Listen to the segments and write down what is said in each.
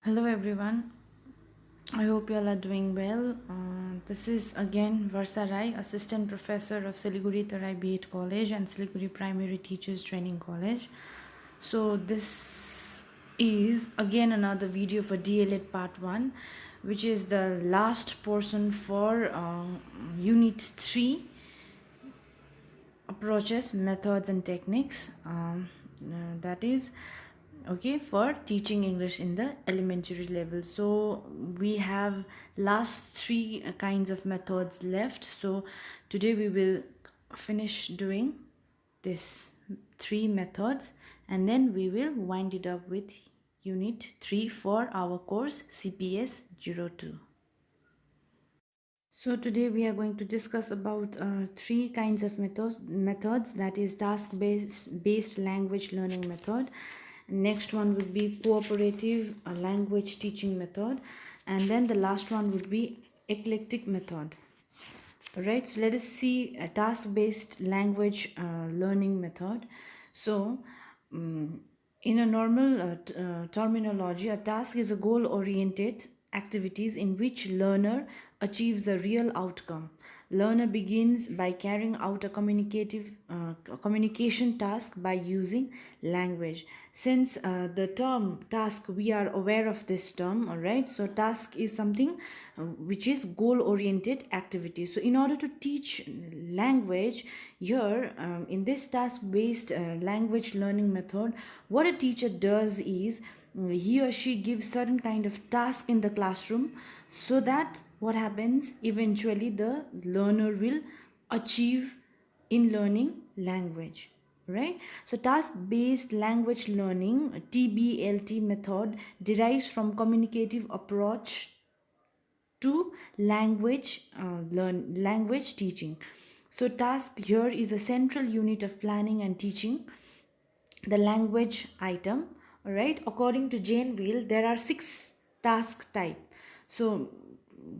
Hello everyone. I hope you all are doing well. This is again Varsa Rai, Assistant Professor of Siliguri Tarai B.Ed College and Siliguri Primary Teachers Training College. So this is again another video for DLED Part 1, which is the last portion for Unit 3, Approaches, Methods and Techniques. That is okay for teaching English in the elementary level. So we have last three kinds of methods left. So today we will finish doing this three methods, and then we will wind it up with unit 3 for our course CPS 02. So today we are going to discuss about three kinds of methods, that is task based language learning method. Next one would be cooperative language teaching method, and then the last one would be eclectic method. Alright, so let us see a task based language learning method. So in a normal terminology, a task is a goal oriented activities in which learner achieves a real outcome. Learner begins by carrying out a communication task by using language. Since the term task, we are aware of this term, all right? So task is something which is goal oriented activity. So in order to teach language here, in this task based language learning method, what a teacher does is he or she gives certain kind of task in the classroom, so that what happens, eventually the learner will achieve in learning language, right? So task based language learning, TBLT method, derives from communicative approach to language teaching. So task here is a central unit of planning and teaching the language item. All right, according to Jane Wheel, there are 6 task type. So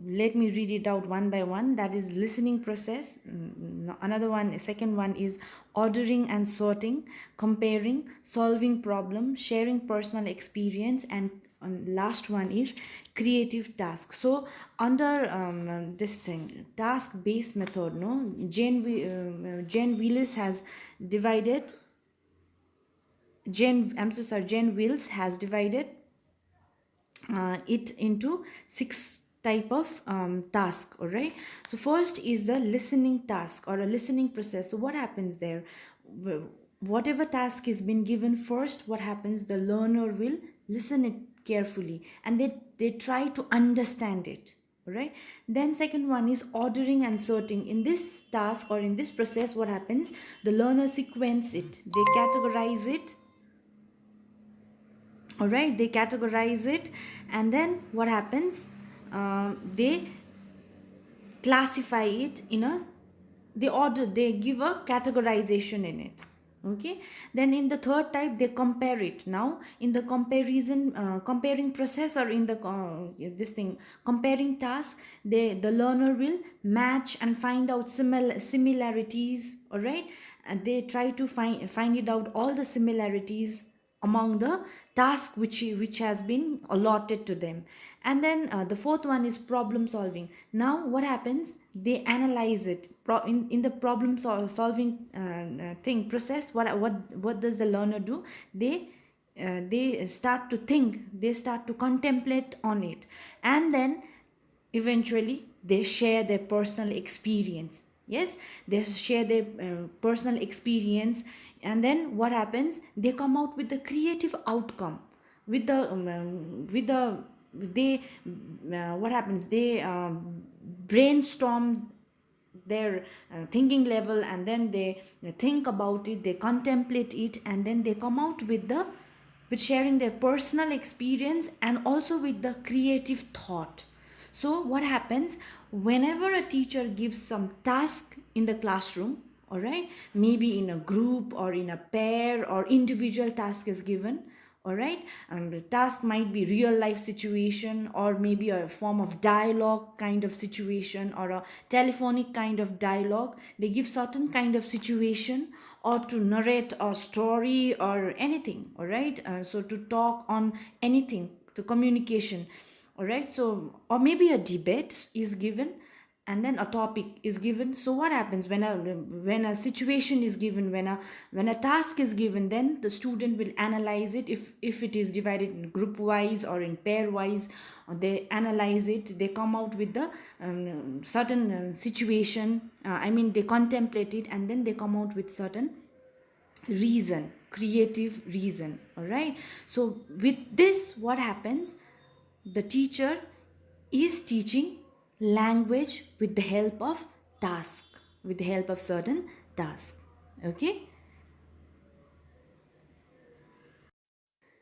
let me read it out one by one. That is listening process. Another one, second one is ordering and sorting, comparing, solving problem, sharing personal experience, and last one is creative task. So under this thing, task based method, no, Jane Wheelis has divided Jen Wills has divided it into 6 type of task. All right, so first is the listening task or a listening process. So what happens there? Whatever task is been given first, what happens, the learner will listen it carefully, and they try to understand it. All right, then second one is ordering and sorting. In this task or in this process, what happens, the learner sequence it, they categorize it. All right, they categorize it, and then what happens, they classify it in a, they order, they give a categorization in it. Okay, then in the third type, they compare it. Now in the comparison comparing process, or in the this thing comparing task, the learner will match and find out similarities. All right, and they try to find it out all the similarities among the task which has been allotted to them. And then the fourth one is problem solving. Now what happens, they analyze it in the problem solving thing process. What does the learner do? They start to think, they start to contemplate on it, and then eventually they share their personal experience. Yes, they share their personal experience, and then what happens, they come out with the creative outcome, with the they what happens, they brainstorm their thinking level, and then they think about it, they contemplate it, and then they come out with sharing their personal experience and also with the creative thought. So what happens, whenever a teacher gives some task in the classroom, all right, maybe in a group or in a pair or individual task is given, all right, and the task might be real life situation, or maybe a form of dialogue kind of situation, or a telephonic kind of dialogue. They give certain kind of situation, or to narrate a story or anything. All right, so to talk on anything, the communication. All right, so or maybe a debate is given, and then a topic is given. So what happens when a situation is given, when a task is given, then the student will analyze it. If it is divided in group wise or in pair wise, they analyze it, they come out with the certain situation, I mean they contemplate it, and then they come out with certain reason, creative reason. All right, so with this what happens, the teacher is teaching language with the help of task, with the help of certain task. Okay,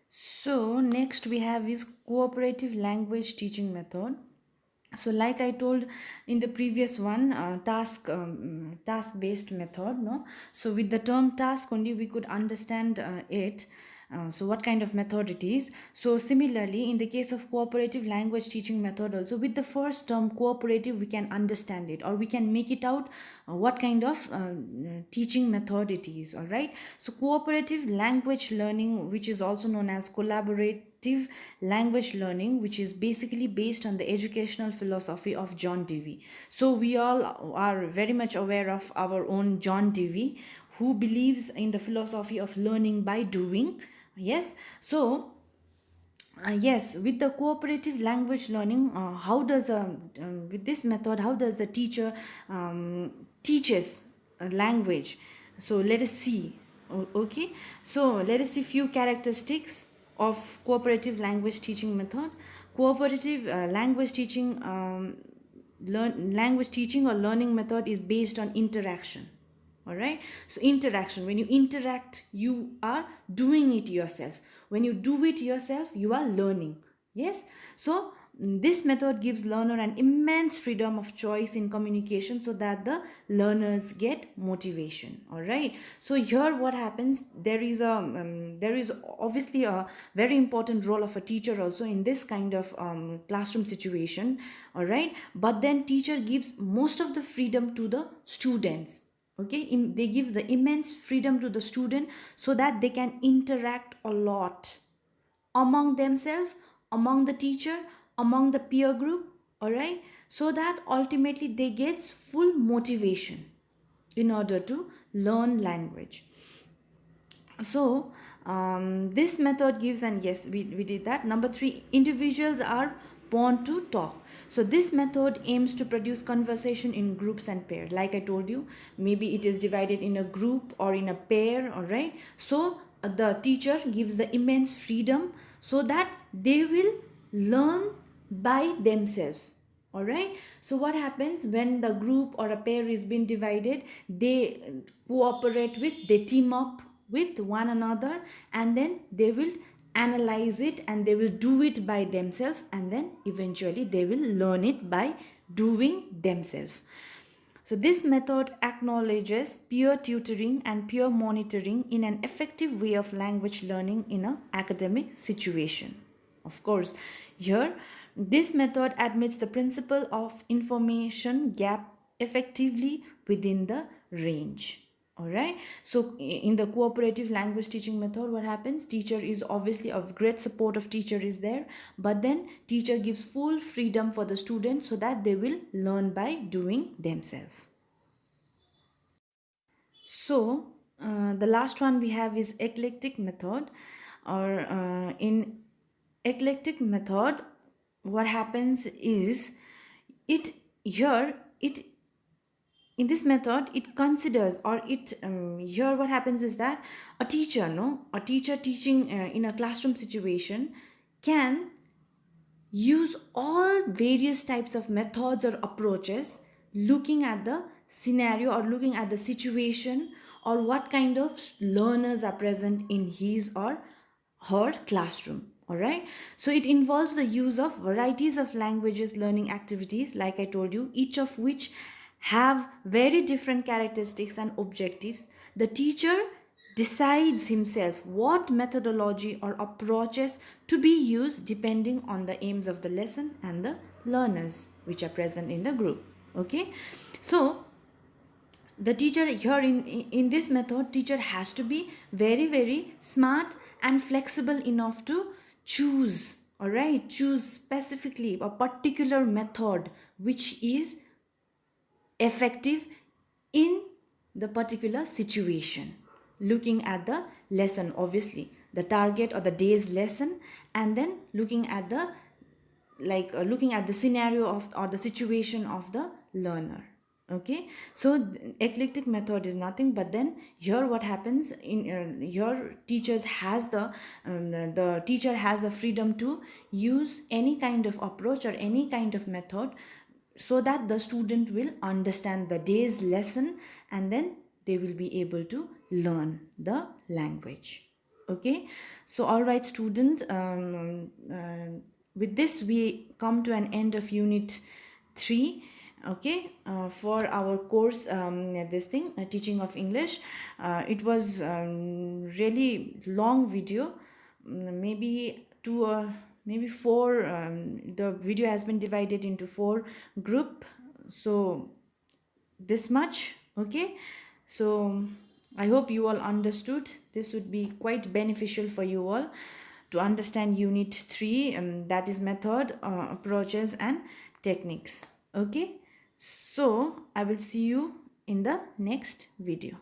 so next we have is cooperative language teaching method. So like I told in the previous one, task based method, no, so with the term task only we could understand it. So what kind of method it is. So similarly in the case of cooperative language teaching method also, with the first term cooperative we can understand it, or we can make it out what kind of teaching method it is. All right, so cooperative language learning, which is also known as collaborative language learning, which is basically based on the educational philosophy of John Dewey. So we all are very much aware of our own John Dewey, who believes in the philosophy of learning by doing. Yes, so yes, with the cooperative language learning, how does with this method, how does the teacher teaches a language? So let us see. Okay, so let us see few characteristics of cooperative language teaching method. Cooperative language teaching language teaching or learning method is based on interaction. All right, so interaction, when you interact you are doing it yourself, when you do it yourself you are learning. Yes, so this method gives learner an immense freedom of choice in communication, so that the learners get motivation. All right, so here what happens, there is obviously a very important role of a teacher also in this kind of classroom situation. All right, but then teacher gives most of the freedom to the students. Okay, they give the immense freedom to the student, so that they can interact a lot among themselves, among the teacher, among the peer group. All right, so that ultimately they gets full motivation in order to learn language. So this method gives, and yes, we did that. Number 3, individuals are born to talk. So this method aims to produce conversation in groups and pair. Like I told you, maybe it is divided in a group or in a pair. All right, so the teacher gives the immense freedom, so that they will learn by themselves. All right, so what happens when the group or a pair is being divided, they cooperate with, they team up with one another, and then they will analyze it and they will do it by themselves, and then eventually they will learn it by doing themselves. So this method acknowledges peer tutoring and peer monitoring in an effective way of language learning in an academic situation. Of course, here this method admits the principle of information gap effectively within the range. All right, so in the cooperative language teaching method, what happens, teacher is obviously of great support of teacher is there, but then teacher gives full freedom for the students, so that they will learn by doing themselves. So the last one we have is eclectic method, or in eclectic method what happens is, it here it in this method it considers, or it here what happens is that a teacher, no, a teacher teaching in a classroom situation can use all various types of methods or approaches, looking at the scenario or looking at the situation, or what kind of learners are present in his or her classroom. All right, so it involves the use of varieties of languages learning activities, like I told you, each of which have very different characteristics and objectives. The teacher decides himself what methodology or approaches to be used depending on the aims of the lesson and the learners which are present in the group. Okay, so the teacher here in this method, teacher has to be very smart and flexible enough to choose. All right, choose specifically a particular method which is effective in the particular situation, looking at the lesson, obviously the target or the day's lesson, and then looking at the looking at the scenario of or the situation of the learner. Okay, so eclectic method is nothing but then here what happens in your teachers has the teacher has a freedom to use any kind of approach or any kind of method so that the student will understand the day's lesson and then they will be able to learn the language. Okay, so all right students, with this we come to an end of unit 3. Okay, for our course, this thing teaching of English, it was really long video, maybe two or maybe four. The video has been divided into 4 group, so this much. Okay, so I hope you all understood. This would be quite beneficial for you all to understand unit 3, that is method, approaches and techniques. Okay, so I will see you in the next video.